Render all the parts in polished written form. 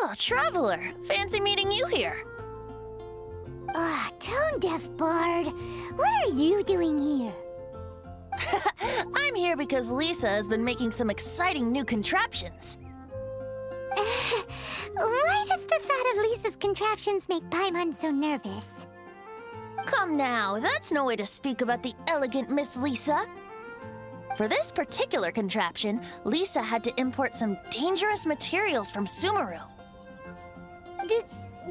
Oh, Traveler. Fancy meeting you here. Tone-deaf bard. What are you doing here? I'm here because Lisa has been making some exciting new contraptions. Why does the thought of Lisa's contraptions make Paimon so nervous? Come now, that's no way to speak about the elegant Miss Lisa. For this particular contraption, Lisa had to import some dangerous materials from Sumeru.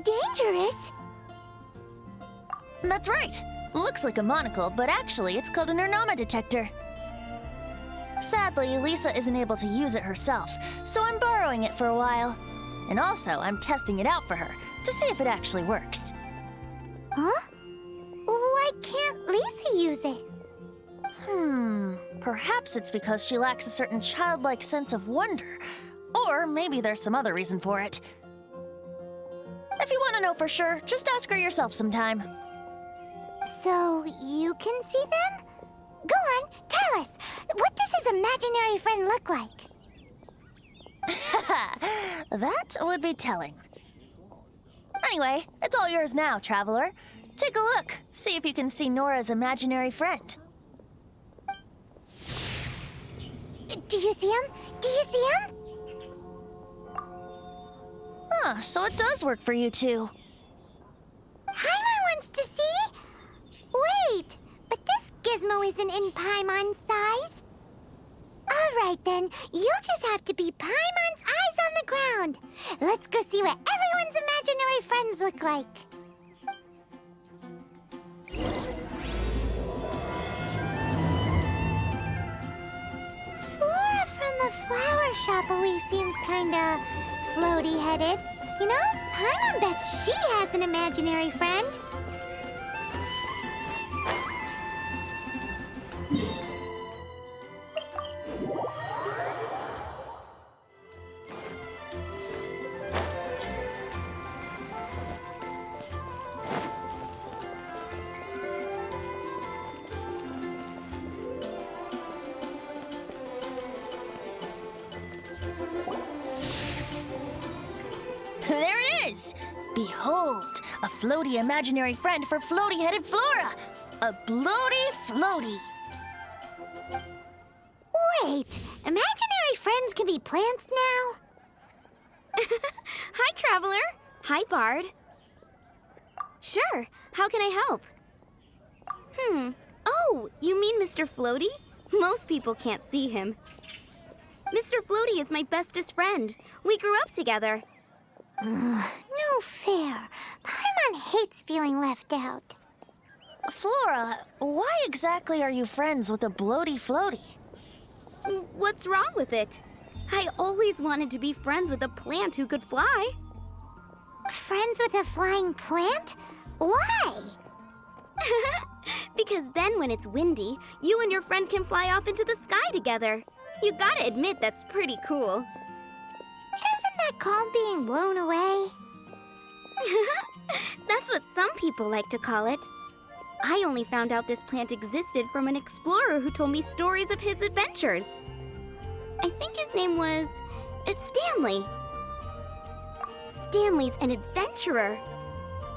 Dangerous? That's right. Looks like a monocle, but actually it's called an Ernama detector. Sadly, Lisa isn't able to use it herself, so I'm borrowing it for a while. And also, I'm testing it out for her, to see if it actually works. Huh? Why can't Lisa use it? Perhaps it's because she lacks a certain childlike sense of wonder. Or maybe there's some other reason for it. If you want to know for sure, just ask her yourself sometime. So, you can see them? Go on, tell us. What does his imaginary friend look like? That would be telling. Anyway, it's all yours now, Traveler. Take a look. See if you can see Nora's imaginary friend. Do you see him? Do you see him? So it does work for you two. Paimon wants to see? Wait, but this gizmo isn't in Paimon's size. All right then, you'll just have to be Paimon's eyes on the ground. Let's go see what everyone's imaginary friends look like. Flora from the flower shop always seems kinda floaty-headed. You know, Paimon bets she has an imaginary friend. There it is! Behold, a floaty imaginary friend for floaty-headed Flora! A bloaty floaty! Wait, imaginary friends can be plants now? Hi, Traveler. Hi, Bard. Sure, how can I help? Oh, you mean Mr. Floaty? Most people can't see him. Mr. Floaty is my bestest friend. We grew up together. No fair. Paimon hates feeling left out. Flora, why exactly are you friends with a bloaty floaty? What's wrong with it? I always wanted to be friends with a plant who could fly. Friends with a flying plant? Why? Because then when it's windy, you and your friend can fly off into the sky together. You gotta admit that's pretty cool. Isn't that called being blown away? That's what some people like to call it. I only found out this plant existed from an explorer who told me stories of his adventures. I think his name was Stanley. Stanley's an adventurer.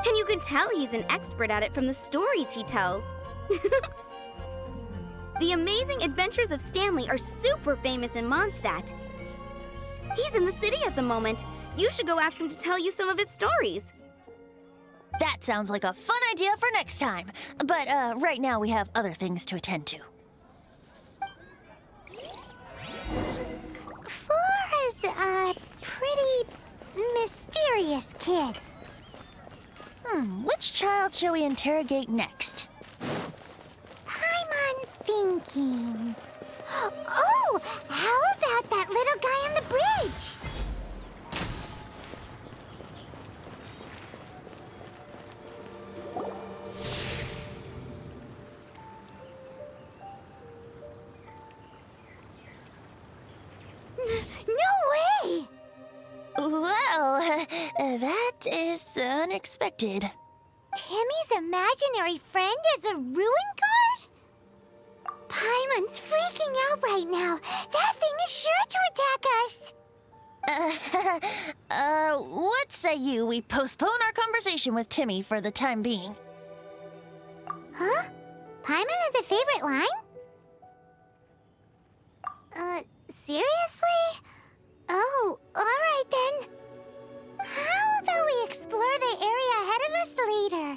And you can tell he's an expert at it from the stories he tells. The amazing adventures of Stanley are super famous in Mondstadt. He's in the city at the moment. You should go ask him to tell you some of his stories. That sounds like a fun idea for next time. But right now we have other things to attend to. Flora's a pretty mysterious kid. Which child shall we interrogate next? Paimon's thinking. Oh, how about that little guy on the bridge? No way! Well, that is unexpected. Timmy's imaginary friend is a ruin guard? Paimon's freaking out right now. That thing is sure to attack us. What say we postpone our conversation with Timmy for the time being? Huh? Paimon has a favorite line? Seriously? Oh, alright then. How about we explore the area ahead of us later?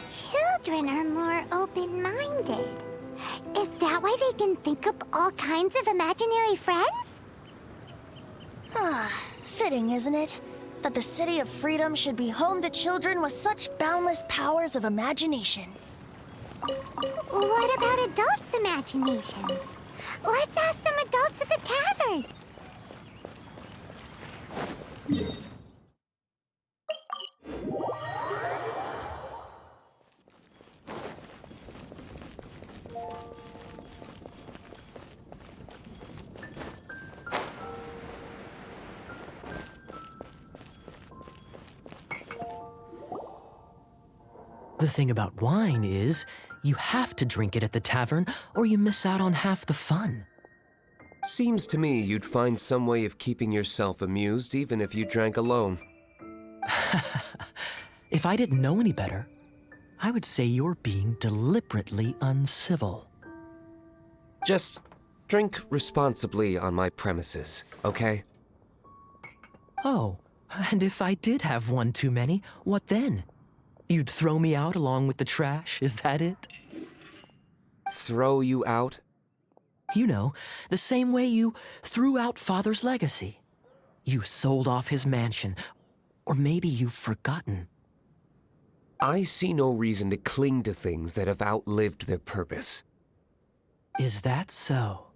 Children are more open-minded. Is that why they can think up all kinds of imaginary friends? Fitting, isn't it? That the City of Freedom should be home to children with such boundless powers of imagination. What about adults' imaginations? Let's ask some adults at the tavern. The thing about wine is, you have to drink it at the tavern or you miss out on half the fun. Seems to me you'd find some way of keeping yourself amused even if you drank alone. If I didn't know any better, I would say you're being deliberately uncivil. Just drink responsibly on my premises, okay? Oh, and if I did have one too many, what then? You'd throw me out along with the trash, is that it? Throw you out? You know, the same way you threw out Father's legacy. You sold off his mansion, or maybe you've forgotten. I see no reason to cling to things that have outlived their purpose. Is that so?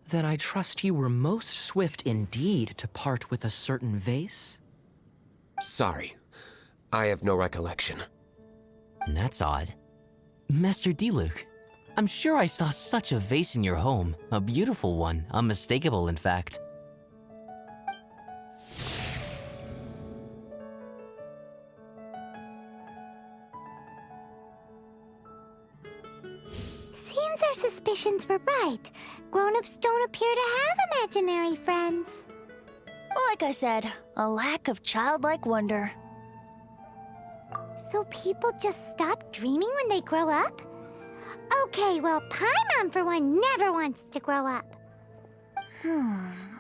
Then I trust you were most swift indeed to part with a certain vase? Sorry. I have no recollection. That's odd. Master Diluc, I'm sure I saw such a vase in your home. A beautiful one, unmistakable in fact. Seems our suspicions were right. Grown-ups don't appear to have imaginary friends. Like I said, a lack of childlike wonder. So people just stop dreaming when they grow up? Okay, well, Paimon, for one, never wants to grow up.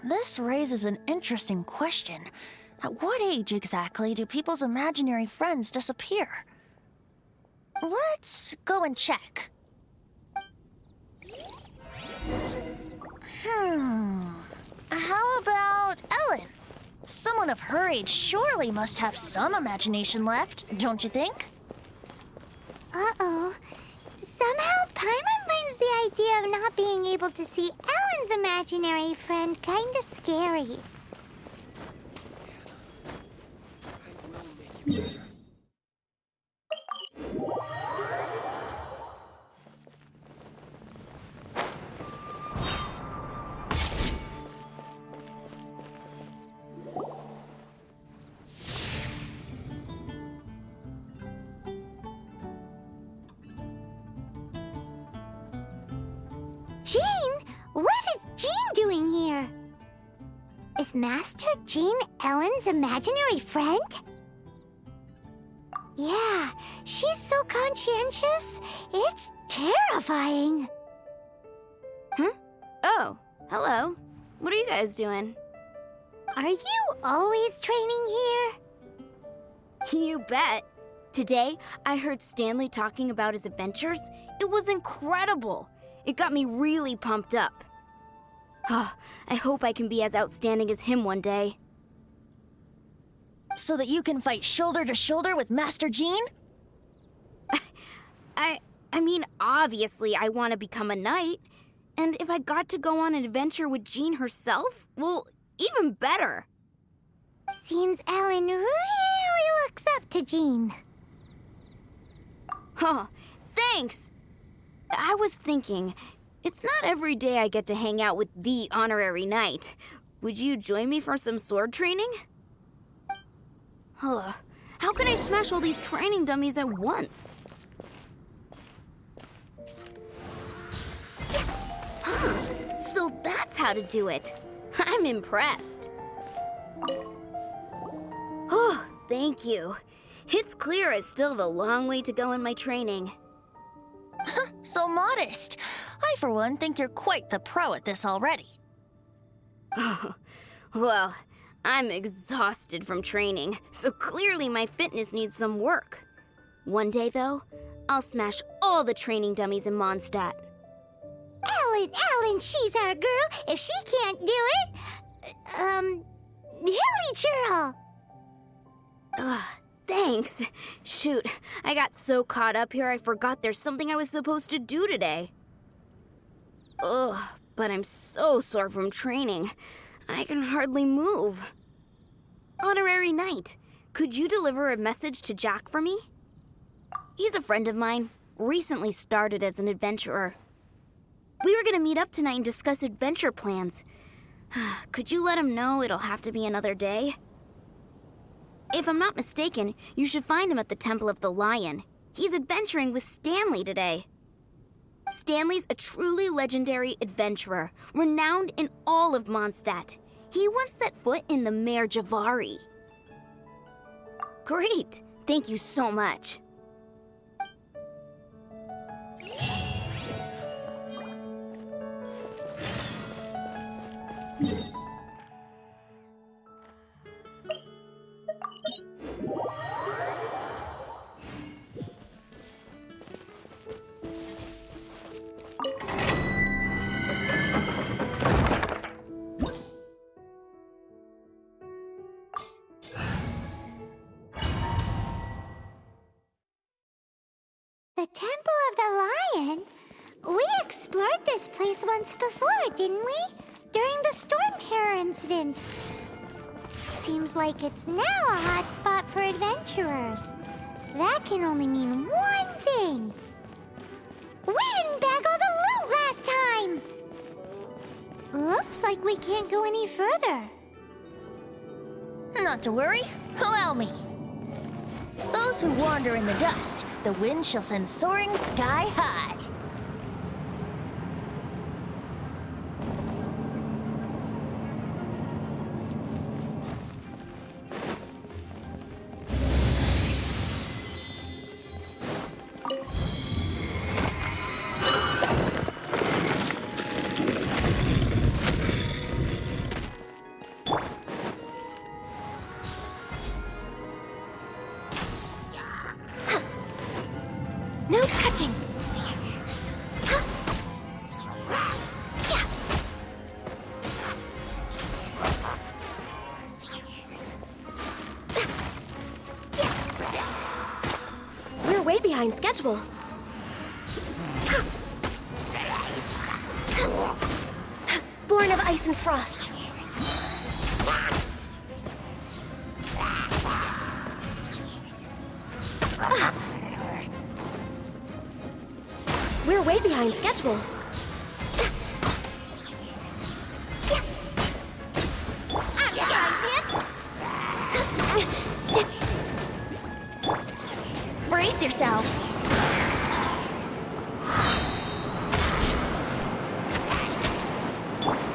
This raises an interesting question. At what age exactly do people's imaginary friends disappear? Let's go and check. How about Ellen? Someone of her age surely must have some imagination left, don't you think? Uh-oh. Somehow, Paimon finds the idea of not being able to see Ellen's imaginary friend kinda scary. Jean? What is Jean doing here? Is Master Jean Ellen's imaginary friend? Yeah, she's so conscientious, it's terrifying. Oh, hello. What are you guys doing? Are you always training here? You bet. Today, I heard Stanley talking about his adventures. It was incredible. It got me really pumped up. I hope I can be as outstanding as him one day. So that you can fight shoulder to shoulder with Master Jean? I mean, obviously I want to become a knight. And if I got to go on an adventure with Jean herself, well, even better. Seems Ellen really looks up to Jean. Thanks! I was thinking, it's not every day I get to hang out with the honorary knight. Would you join me for some sword training? How can I smash all these training dummies at once? how to do it. I'm impressed. Oh, thank you. It's clear I still have a long way to go in my training. So modest. I, for one, think you're quite the pro at this already. Well, I'm exhausted from training, so clearly my fitness needs some work. One day, though, I'll smash all the training dummies in Mondstadt. Ellen, she's our girl. If she can't do it, Hilly Churl. Thanks. Shoot, I got so caught up here I forgot there's something I was supposed to do today. Ugh, but I'm so sore from training. I can hardly move. Honorary Knight, could you deliver a message to Jack for me? He's a friend of mine, recently started as an adventurer. We were gonna meet up tonight and discuss adventure plans. Could you let him know it'll have to be another day? If I'm not mistaken, you should find him at the Temple of the Lion. He's adventuring with Stanley today. Stanley's a truly legendary adventurer, renowned in all of Mondstadt. He once set foot in the Mare Javari. Great! Thank you so much. The Temple of the Lion? We explored this place once before, didn't we? During the Storm Terror incident. Seems like it's now a hot spot for adventurers. That can only mean one thing. We didn't bag all the loot last time! Looks like we can't go any further. Not to worry. Allow me. Those who wander in the dust, the wind shall send soaring sky high. No touching! We're way behind schedule. Born of ice and frost. We're way behind schedule. Brace yourselves.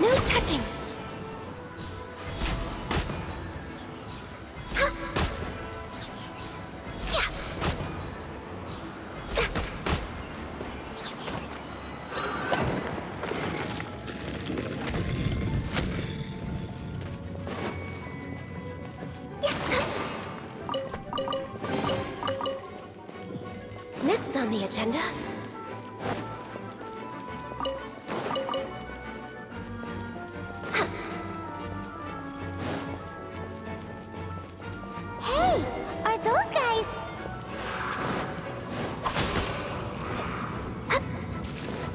No touching! Next on the agenda. Hey, are those guys...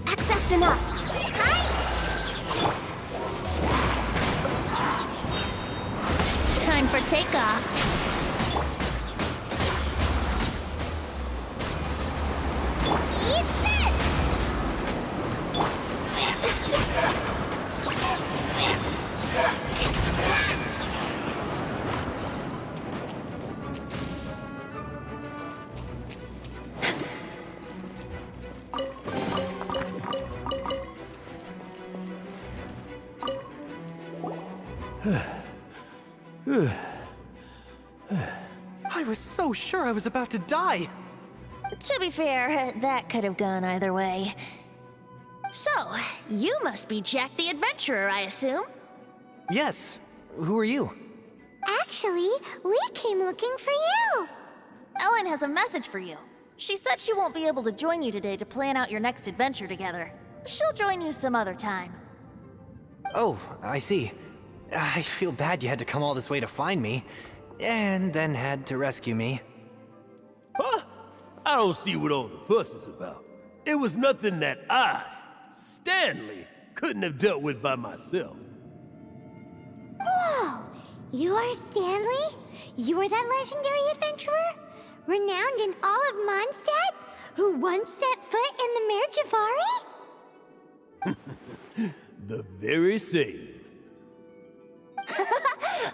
Access denied. Time for takeoff. Eat this! I was so sure I was about to die. To be fair, that could have gone either way. So, you must be Jack the Adventurer, I assume? Yes. Who are you? Actually, we came looking for you. Ellen has a message for you. She said she won't be able to join you today to plan out your next adventure together. She'll join you some other time. Oh, I see. I feel bad you had to come all this way to find me, and then had to rescue me. Huh? I don't see what all the fuss is about. It was nothing that I, Stanley, couldn't have dealt with by myself. Whoa! You are Stanley? You are that legendary adventurer? Renowned in all of Mondstadt? Who once set foot in the Mare Javari? The very same.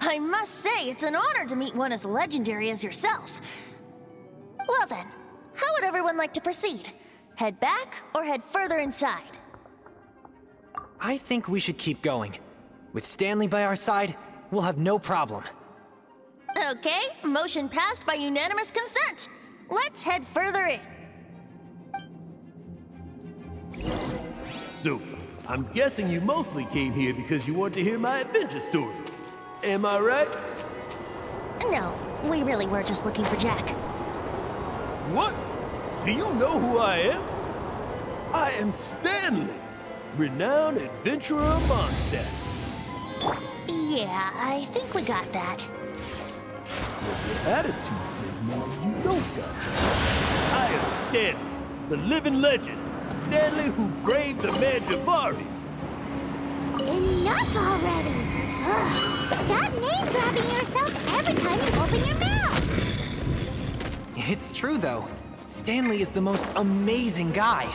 I must say, it's an honor to meet one as legendary as yourself. Well then, how would everyone like to proceed? Head back or head further inside? I think we should keep going. With Stanley by our side, we'll have no problem. Okay, motion passed by unanimous consent. Let's head further in. So, I'm guessing you mostly came here because you want to hear my adventure stories. Am I right? No, we really were just looking for Jack. What? Do you know who I am? I am Stanley, renowned adventurer of Mondstadt. Yeah, I think we got that. Your attitude says maybe you don't got it. I am Stanley, the living legend. Stanley who braved the Mare Javari. Enough already! Ugh. Stop name-dropping yourself every time you open your mouth! It's true, though. Stanley is the most amazing guy.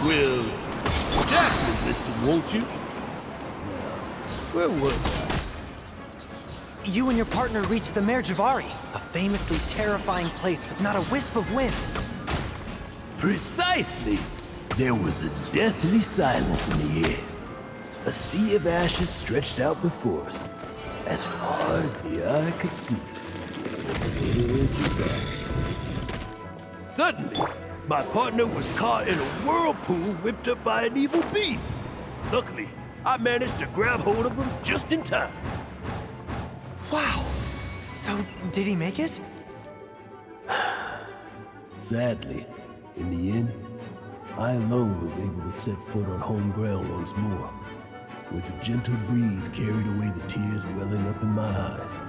Well, Jack will listen, won't you? Where was I? You and your partner reached the Mare Javari, a famously terrifying place with not a wisp of wind. Precisely. There was a deathly silence in the air. A sea of ashes stretched out before us, as far as the eye could see. Suddenly, my partner was caught in a whirlpool whipped up by an evil beast. Luckily, I managed to grab hold of him just in time. Wow. So, did he make it? Sadly, in the end, I alone was able to set foot on home ground once more, with a gentle breeze carried away the tears welling up in my eyes.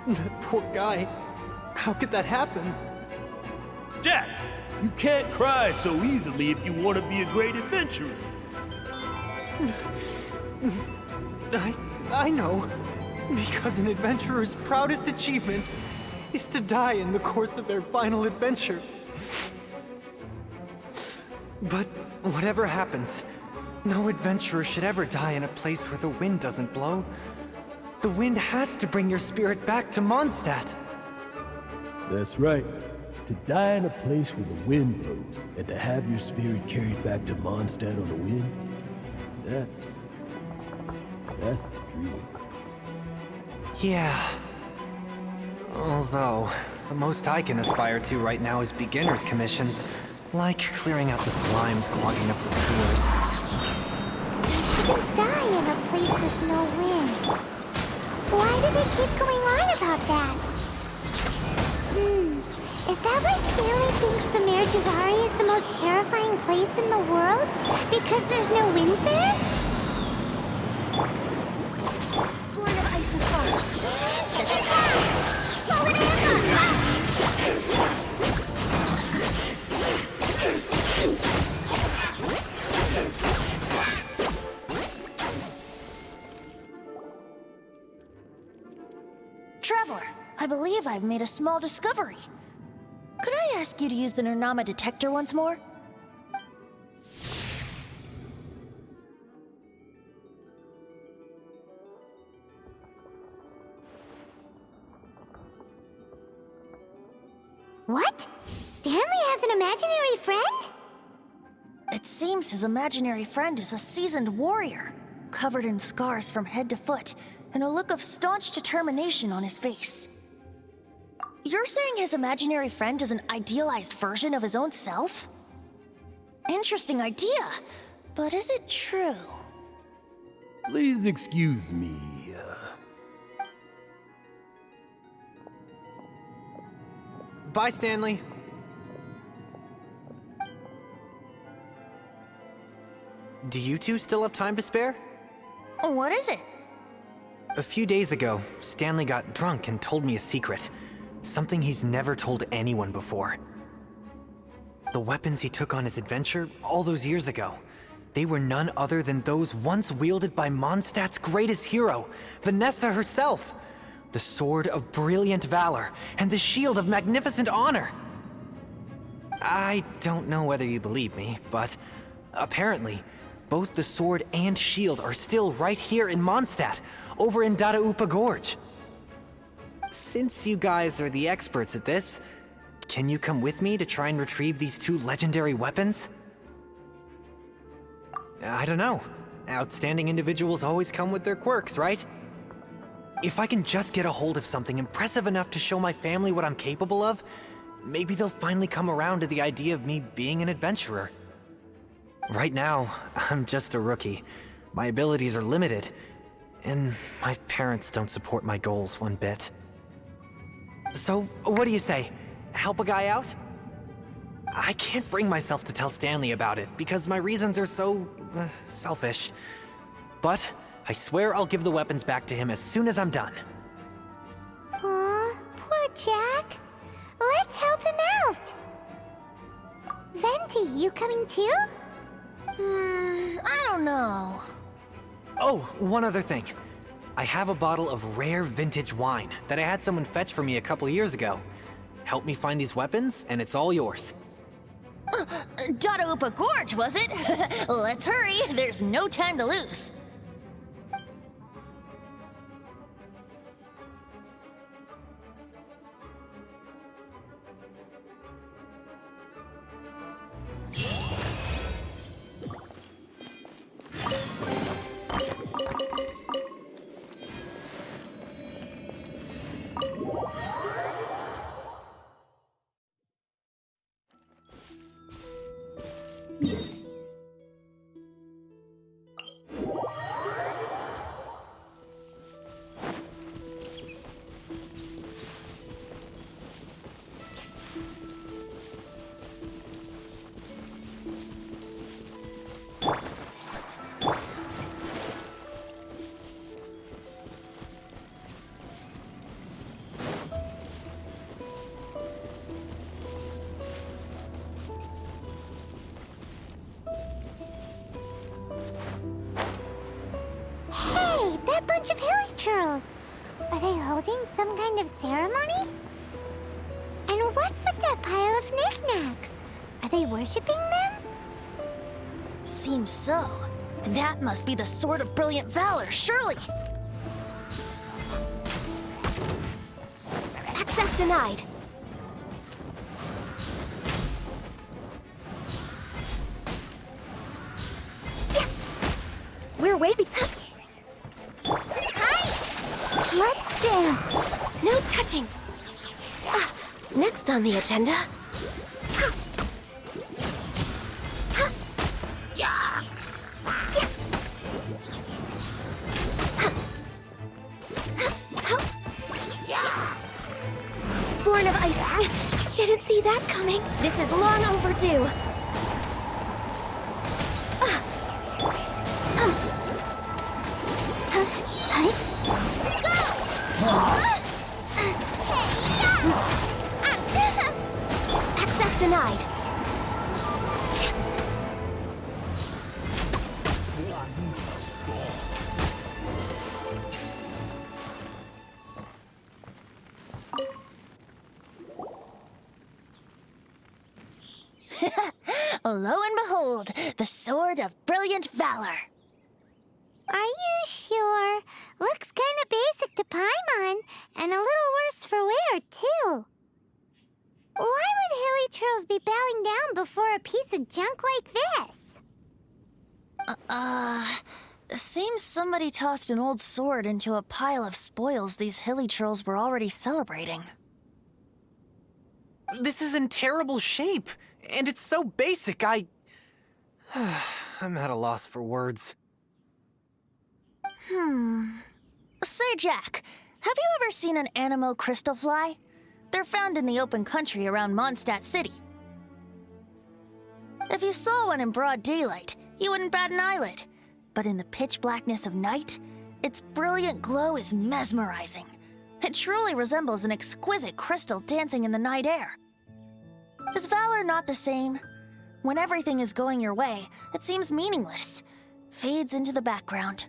That poor guy. How could that happen? Jack, you can't cry so easily if you want to be a great adventurer. I know. Because an adventurer's proudest achievement is to die in the course of their final adventure. But whatever happens, no adventurer should ever die in a place where the wind doesn't blow. The wind has to bring your spirit back to Mondstadt. That's right. To die in a place where the wind blows, and to have your spirit carried back to Mondstadt on the wind, that's the dream. Yeah. Although, the most I can aspire to right now is beginner's commissions, like clearing out the slimes clogging up the sewers. To die in a place with no wind. Why do they keep going on about that? Is that why Stanley thinks the Mare Javari is the most terrifying place in the world? Because there's no wind there? Born of ice and frost. Traveler, I believe I've made a small discovery. Could I ask you to use the Nernama detector once more? What? Stanley has an imaginary friend? It seems his imaginary friend is a seasoned warrior, covered in scars from head to foot, and a look of staunch determination on his face. You're saying his imaginary friend is an idealized version of his own self? Interesting idea, but is it true? Please excuse me. Bye, Stanley. Do you two still have time to spare? What is it? A few days ago, Stanley got drunk and told me a secret. Something he's never told anyone before. The weapons he took on his adventure all those years ago, they were none other than those once wielded by Mondstadt's greatest hero, Vanessa herself. The Sword of Brilliant Valor and the Shield of Magnificent Honor. I don't know whether you believe me, but apparently, both the sword and shield are still right here in Mondstadt, over in Dadaupa Gorge. Since you guys are the experts at this, can you come with me to try and retrieve these two legendary weapons? I don't know. Outstanding individuals always come with their quirks, right? If I can just get a hold of something impressive enough to show my family what I'm capable of, maybe they'll finally come around to the idea of me being an adventurer. Right now, I'm just a rookie. My abilities are limited, and my parents don't support my goals one bit. So, what do you say? Help a guy out? I can't bring myself to tell Stanley about it because my reasons are so selfish. But I swear I'll give the weapons back to him as soon as I'm done. Aw, poor Jack. Let's help him out. Venti, you coming too? I don't know. Oh, one other thing. I have a bottle of rare vintage wine that I had someone fetch for me a couple years ago. Help me find these weapons, and it's all yours. Dadaupa Gorge, was it? Let's hurry, there's no time to lose. That bunch of hilly churls! Are they holding some kind of ceremony? And what's with that pile of knickknacks? Are they worshipping them? Seems so. That must be the Sword of Brilliant Valor, surely! Access denied. We're way Let's dance! No touching. Next on the agenda. Born of Ice. Didn't see that coming. This is long overdue. Access denied. Lo and behold, the Sword of Brilliant Valor. Are you sure? Looks kinda basic to Paimon, and a little worse for wear, too. Why would hilly churls be bowing down before a piece of junk like this? Seems somebody tossed an old sword into a pile of spoils these hilly trolls were already celebrating. This is in terrible shape, and it's so basic, I'm at a loss for words. Say, Jack, have you ever seen an Animo crystal fly? They're found in the open country around Mondstadt City. If you saw one in broad daylight, you wouldn't bat an eyelid. But in the pitch blackness of night, its brilliant glow is mesmerizing. It truly resembles an exquisite crystal dancing in the night air. Is valor not the same? When everything is going your way, it seems meaningless, fades into the background.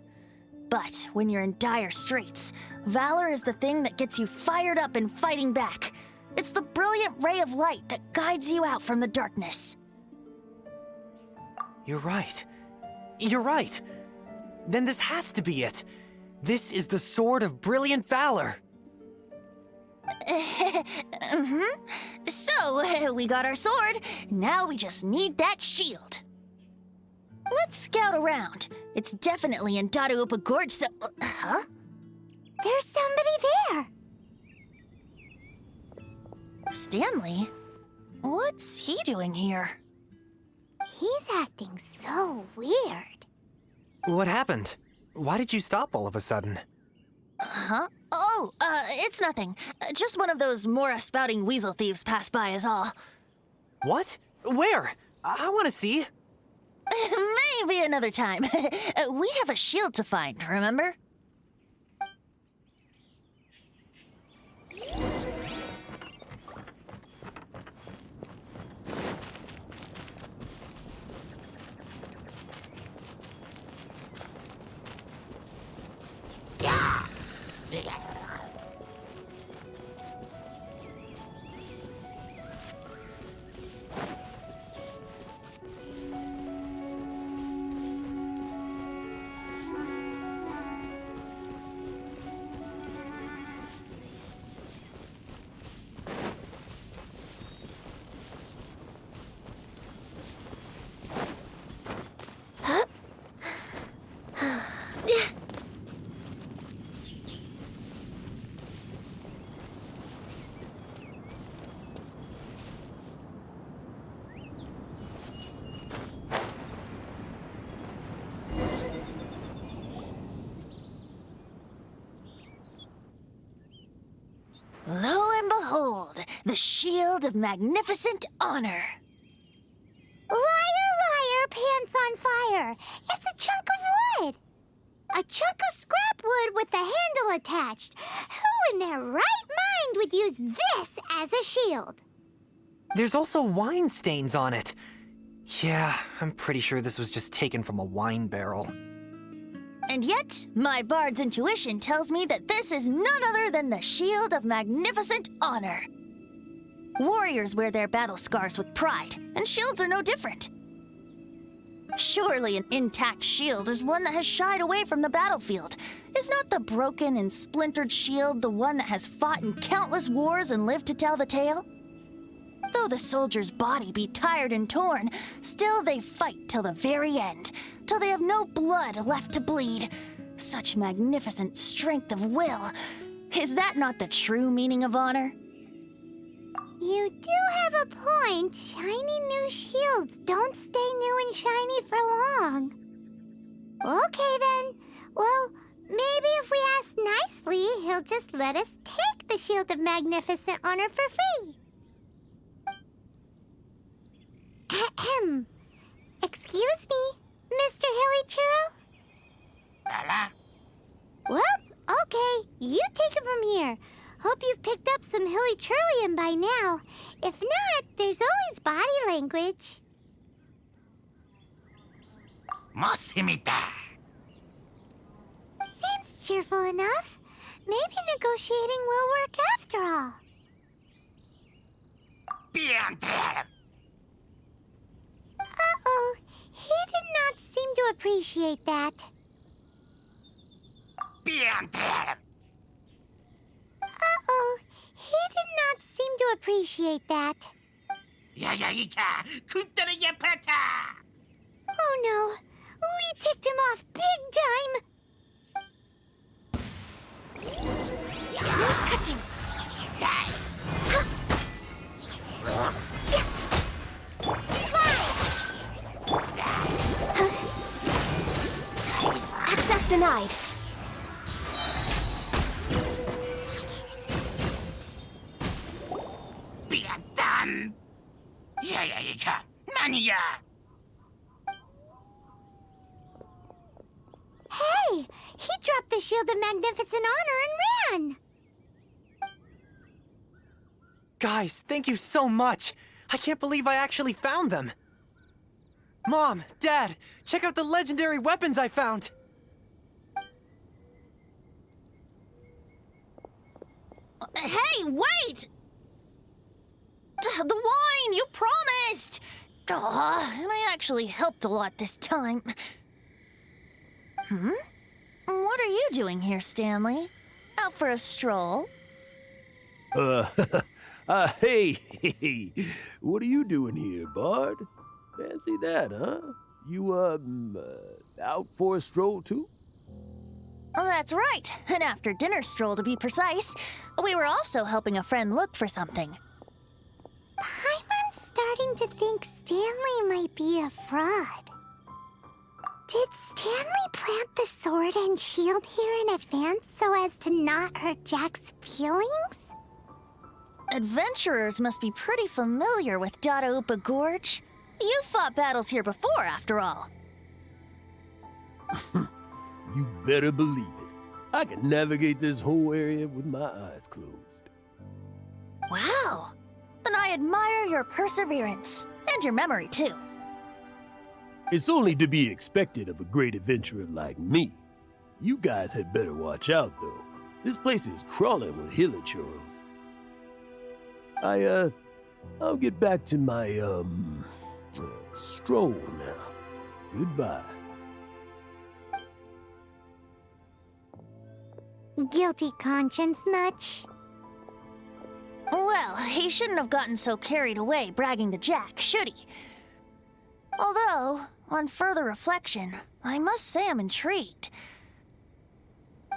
But when you're in dire straits, valor is the thing that gets you fired up and fighting back. It's the brilliant ray of light that guides you out from the darkness. You're right. You're right. Then this has to be it. This is the Sword of Brilliant Valor. So, we got our sword. Now we just need that shield. Let's scout around. It's definitely in Dadaupa Gorge, so... Huh? There's somebody there. Stanley? What's he doing here? He's acting so weird. What happened? Why did you stop all of a sudden? Huh? Oh, it's nothing. Just one of those Mora-spouting weasel thieves passed by is all. What? Where? I want to see. Maybe another time. We have a shield to find, remember? Lo and behold, the shield of magnificent honor. Liar, liar, pants on fire. It's a chunk of wood. A chunk of scrap wood with the handle attached. Who in their right mind would use this as a shield? There's also wine stains on it. Yeah, I'm pretty sure this was just taken from a wine barrel. And yet, my bard's intuition tells me that this is none other than the shield of magnificent honor. Warriors wear their battle scars with pride, and shields are no different. Surely an intact shield is one that has shied away from the battlefield. Is not the broken and splintered shield the one that has fought in countless wars and lived to tell the tale? Though the soldier's body be tired and torn, still they fight till the very end, till they have no blood left to bleed. Such magnificent strength of will. Is that not the true meaning of honor? You do have a point. Shiny new shields don't stay new and shiny for long. Okay then. Well, maybe if we ask nicely, he'll just let us take the Shield of Magnificent Honor for free. Ahem. Excuse me, Mr. Hilly Churro? Well, okay. You take it from here. Hope you've picked up some Hilly Churlian by now. If not, there's always body language. Seems cheerful enough. Maybe negotiating will work after all. Uh-oh. He did not seem to appreciate that. Uh-oh. He did not seem to appreciate that. Oh no. We ticked him off big time, denied. 何や Hey! He dropped the Shield of Magnificent Honor and ran! Guys, thank you so much! I can't believe I actually found them! Mom, Dad, check out the legendary weapons I found! Hey, wait! The wine, you promised! And I actually helped a lot this time. What are you doing here, Stanley? Out for a stroll? Hey, what are you doing here, Bard? Fancy that, huh? You, out for a stroll too? Oh, that's right. An after-dinner stroll, to be precise. We were also helping a friend look for something. Paimon's starting to think Stanley might be a fraud. Did Stanley plant the sword and shield here in advance so as to not hurt Jack's feelings? Adventurers must be pretty familiar with Dadaupa Gorge. You've fought battles here before, after all. You better believe it. I can navigate this whole area with my eyes closed. Wow. Then I admire your perseverance. And your memory, too. It's only to be expected of a great adventurer like me. You guys had better watch out, though. This place is crawling with hilichurls. I'll get back to my, stroll now. Goodbye. Guilty conscience much? Well, he shouldn't have gotten so carried away bragging to Jack, should he? Although, on further reflection, I must say I'm intrigued.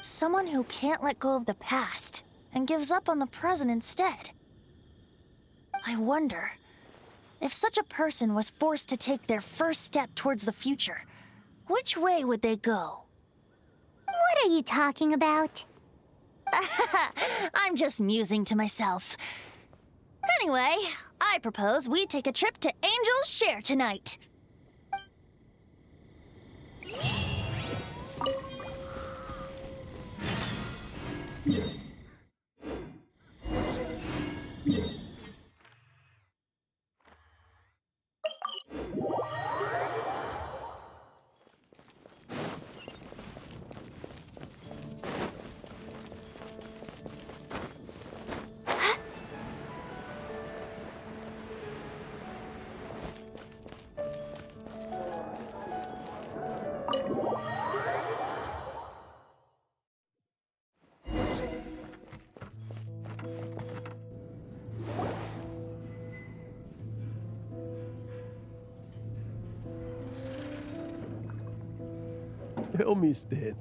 Someone who can't let go of the past and gives up on the present instead. I wonder, if such a person was forced to take their first step towards the future, which way would they go? What are you talking about? I'm just musing to myself. Anyway, I propose we take a trip to Angel's Share tonight. Tell me, Stan.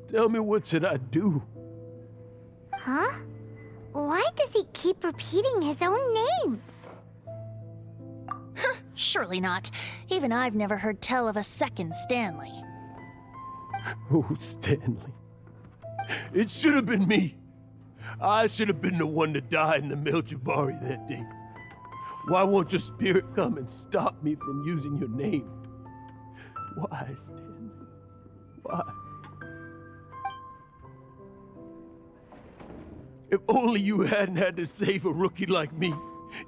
Tell me, what should I do? Huh? Why does he keep repeating his own name? Surely not. Even I've never heard tell of a second Stanley. Oh, Stanley. It should have been me. I should have been the one to die in the Melchivari that day. Why won't your spirit come and stop me from using your name? Why, Stanley? Why? If only you hadn't had to save a rookie like me,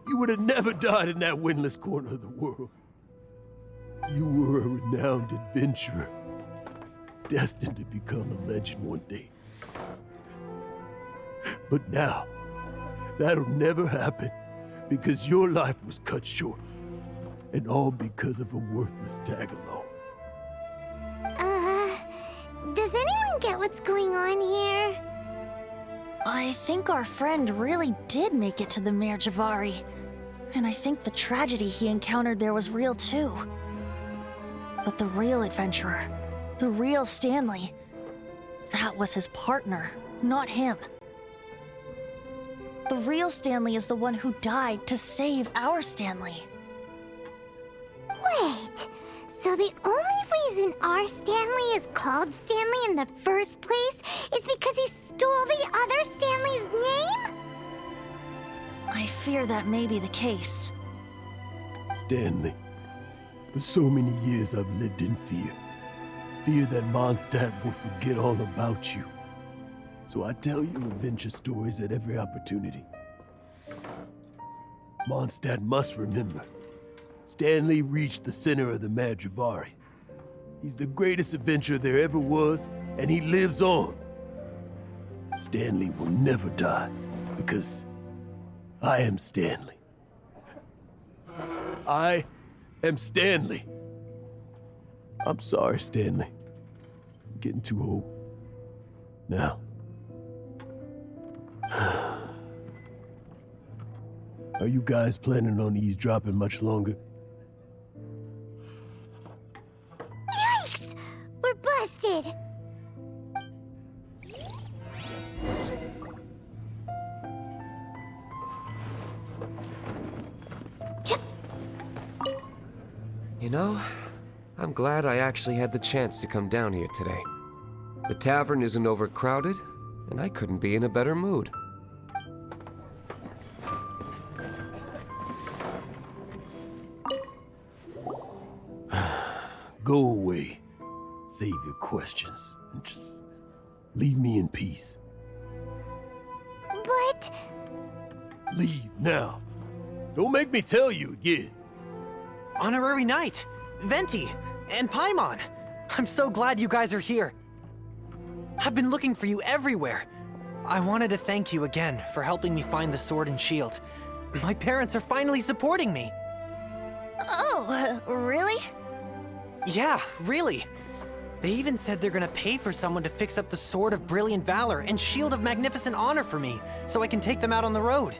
you would have never died in that windless corner of the world. You were a renowned adventurer, destined to become a legend one day. But now, that'll never happen because your life was cut short, and all because of a worthless tag-along. Does anyone get what's going on here? I think our friend really did make it to the Mare Javari. And I think the tragedy he encountered there was real too. But the real adventurer, the real Stanley, that was his partner, not him. The real Stanley is the one who died to save our Stanley. Wait, so the only reason reason our Stanley is called Stanley in the first place is because he stole the other Stanley's name? I fear that may be the case. Stanley, for so many years I've lived in fear. Fear that Mondstadt will forget all about you. So I tell you adventure stories at every opportunity. Mondstadt must remember. Stanley reached the center of the Madrivari. He's the greatest adventurer there ever was, and he lives on. Stanley will never die, because I am Stanley. I am Stanley. I'm sorry, Stanley. I'm getting too old. Now. Are you guys planning on eavesdropping much longer? Yikes! We're busted! You know, I'm glad I actually had the chance to come down here today. The tavern isn't overcrowded, and I couldn't be in a better mood. Go away. Save your questions. And just leave me in peace. But... Leave now. Don't make me tell you again. Honorary Knight, Venti, and Paimon. I'm so glad you guys are here. I've been looking for you everywhere. I wanted to thank you again for helping me find the sword and shield. My parents are finally supporting me. Oh, really? Yeah, really. They even said they're gonna pay for someone to fix up the Sword of Brilliant Valor and Shield of Magnificent Honor for me, so I can take them out on the road.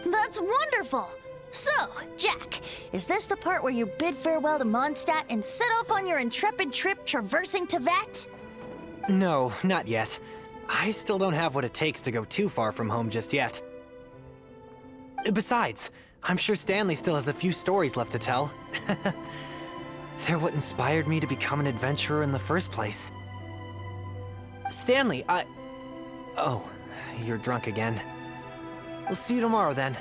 That's wonderful! So, Jack, is this the part where you bid farewell to Mondstadt and set off on your intrepid trip traversing Tevat? No, not yet. I still don't have what it takes to go too far from home just yet. Besides, I'm sure Stanley still has a few stories left to tell. They're what inspired me to become an adventurer in the first place. Stanley, Oh, you're drunk again. We'll see you tomorrow then.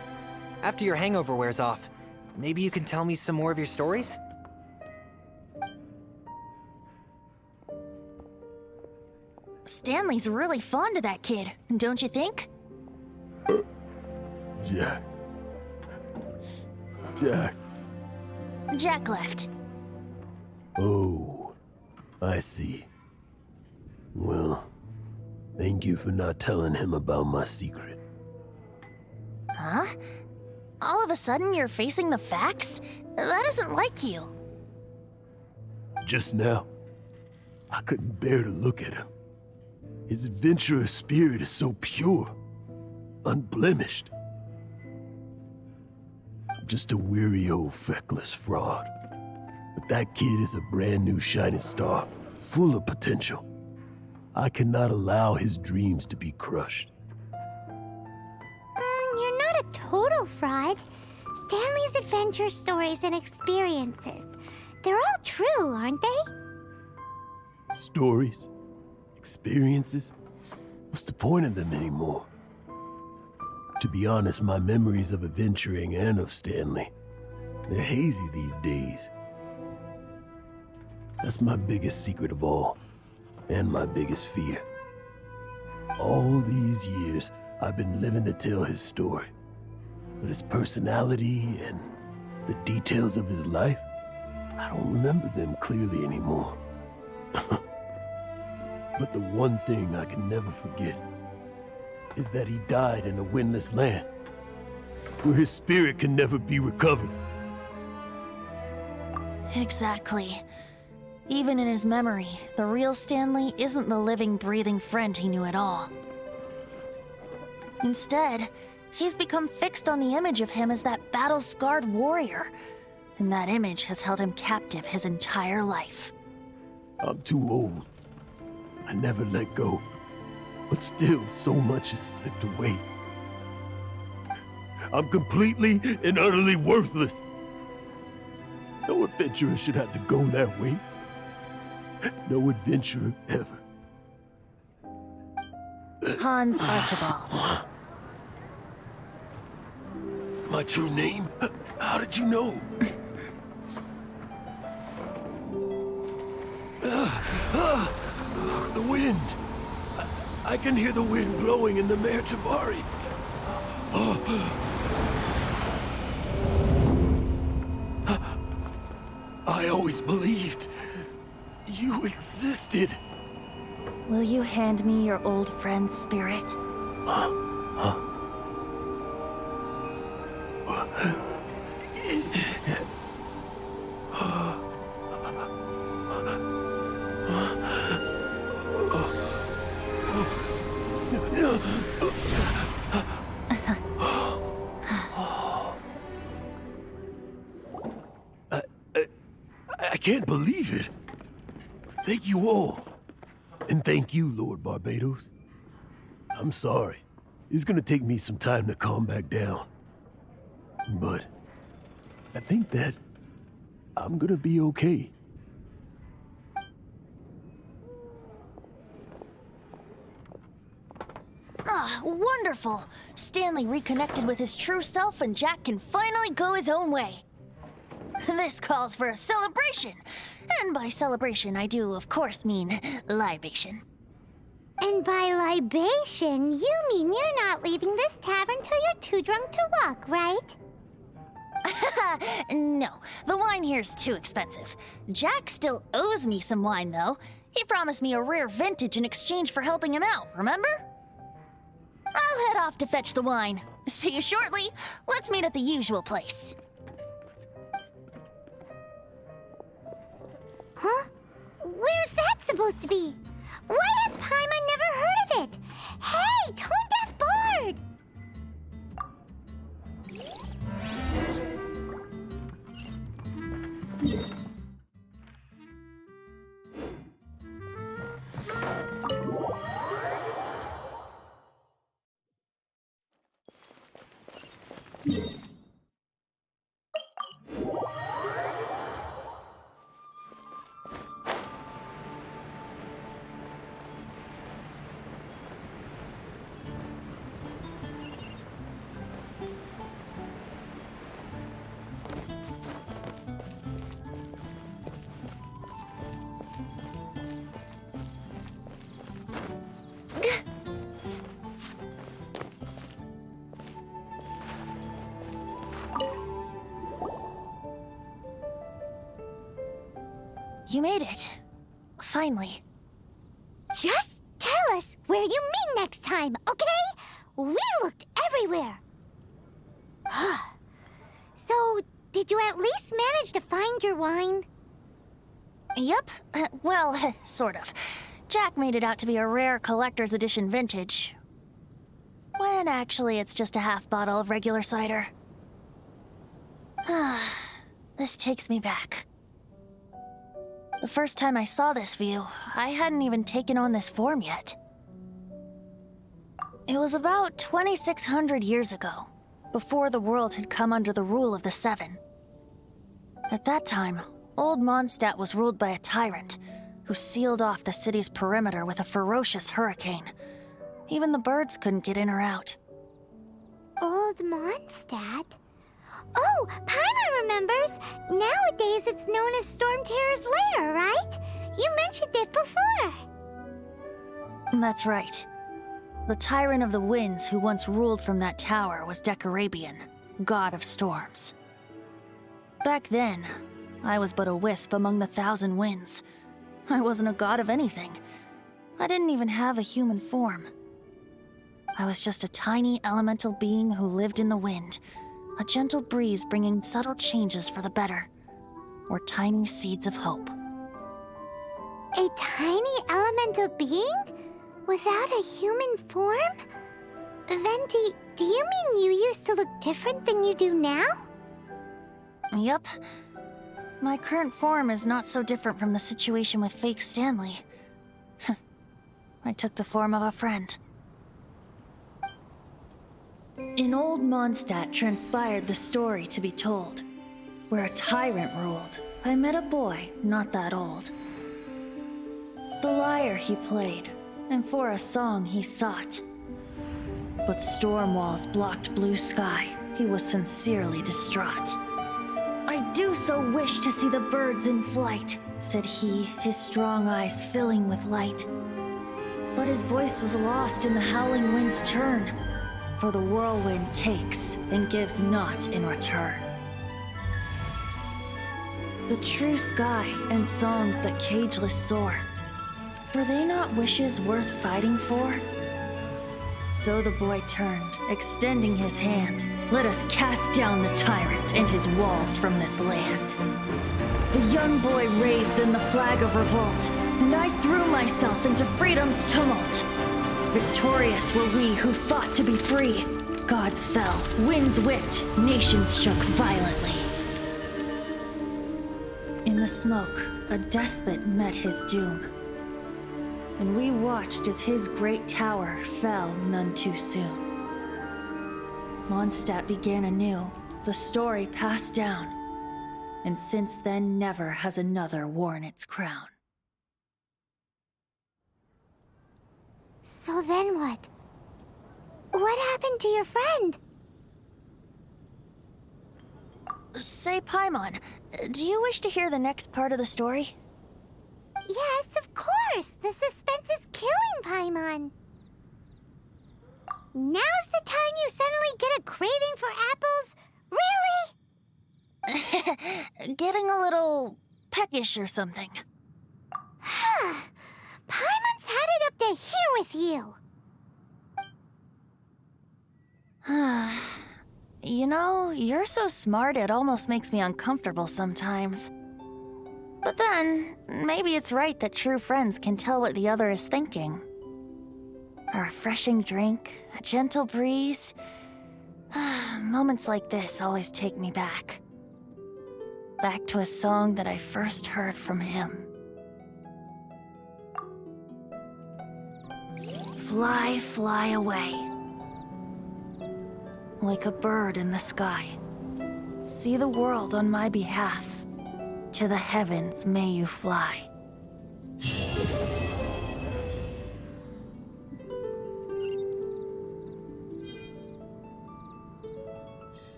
After your hangover wears off, maybe you can tell me some more of your stories? Stanley's really fond of that kid, don't you think? Jack. Jack. Jack left. Oh, I see. Well, thank you for not telling him about my secret. Huh? All of a sudden you're facing the facts? That isn't like you. Just now, I couldn't bear to look at him. His adventurous spirit is so pure, unblemished. I'm just a weary old feckless fraud. But that kid is a brand new shining star, full of potential. I cannot allow his dreams to be crushed. You're not a total fraud. Stanley's adventure stories and experiences. They're all true, aren't they? Stories? Experiences? What's the point of them anymore? To be honest, my memories of adventuring and of Stanley, they're hazy these days. That's my biggest secret of all, and my biggest fear. All these years, I've been living to tell his story. But his personality and the details of his life, I don't remember them clearly anymore. But the one thing I can never forget is that he died in a windless land, where his spirit can never be recovered. Exactly. Even in his memory, the real Stanley isn't the living, breathing friend he knew at all. Instead, he's become fixed on the image of him as that battle-scarred warrior, and that image has held him captive his entire life. I'm too old. I never let go. But still, so much has slipped away. I'm completely and utterly worthless. No adventurer should have to go that way. No adventurer ever. Hans Archibald. My true name? How did you know? The wind. I can hear the wind blowing in the Mare Javari. I always believed you existed. Will you hand me your old friend's spirit? I can't believe it. Thank you all. And thank you, Lord Barbados. I'm sorry. It's gonna take me some time to calm back down. But I think that I'm gonna be okay. Ah, wonderful! Stanley reconnected with his true self and Jack can finally go his own way. This calls for a celebration. And by celebration, I do, of course, mean libation. And by libation, you mean you're not leaving this tavern till you're too drunk to walk, right? No, the wine here's too expensive. Jack still owes me some wine, though. He promised me a rare vintage in exchange for helping him out, remember? I'll head off to fetch the wine. See you shortly. Let's meet at the usual place. Huh? Where's that supposed to be? Why has Paimon never heard of it? Hey, Tone Deaf Bard! You made it. Finally. Just tell us where you meet next time, okay? We looked everywhere. So, did you at least manage to find your wine? Yep. Well, sort of. Jack made it out to be a rare collector's edition vintage. When actually it's just a half bottle of regular cider. This takes me back. The first time I saw this view, I hadn't even taken on this form yet. It was about 2,600 years ago, before the world had come under the rule of the Seven. At that time, Old Mondstadt was ruled by a tyrant who sealed off the city's perimeter with a ferocious hurricane. Even the birds couldn't get in or out. Old Mondstadt? Oh, Paimon remembers! Nowadays it's known as Storm Terror's lair, right? You mentioned it before. That's right. The Tyrant of the Winds who once ruled from that tower was Decarabian, god of storms. Back then, I was but a wisp among the thousand winds. I wasn't a god of anything. I didn't even have a human form. I was just a tiny elemental being who lived in the wind, a gentle breeze bringing subtle changes for the better, or tiny seeds of hope. A tiny elemental being? Without a human form? Venti, do you mean you used to look different than you do now? Yep. My current form is not so different from the situation with fake Stanley. I took the form of a friend. In Old Mondstadt transpired the story to be told. Where a tyrant ruled, I met a boy not that old. The lyre he played, and for a song he sought. But storm walls blocked blue sky, he was sincerely distraught. I do so wish to see the birds in flight, said he, his strong eyes filling with light. But his voice was lost in the howling wind's churn, for the whirlwind takes and gives not in return. The true sky and songs that cageless soar, were they not wishes worth fighting for? So the boy turned, extending his hand. Let us cast down the tyrant and his walls from this land. The young boy raised then the flag of revolt, and I threw myself into freedom's tumult. Victorious were we who fought to be free. Gods fell, winds whipped, nations shook violently. In the smoke, a despot met his doom, and we watched as his great tower fell none too soon. Mondstadt began anew, the story passed down, and since then never has another worn its crown. So then what? What happened to your friend? Say, Paimon, do you wish to hear the next part of the story? Yes, of course! The suspense is killing, Paimon! Now's the time you suddenly get a craving for apples? Really? Getting a little peckish or something. Paimon's had it up to here with you! You know, you're so smart it almost makes me uncomfortable sometimes. But then, maybe it's right that true friends can tell what the other is thinking. A refreshing drink, a gentle breeze. Moments like this always take me back. Back to a song that I first heard from him. Fly, fly away. Like a bird in the sky. See the world on my behalf. To the heavens may you fly.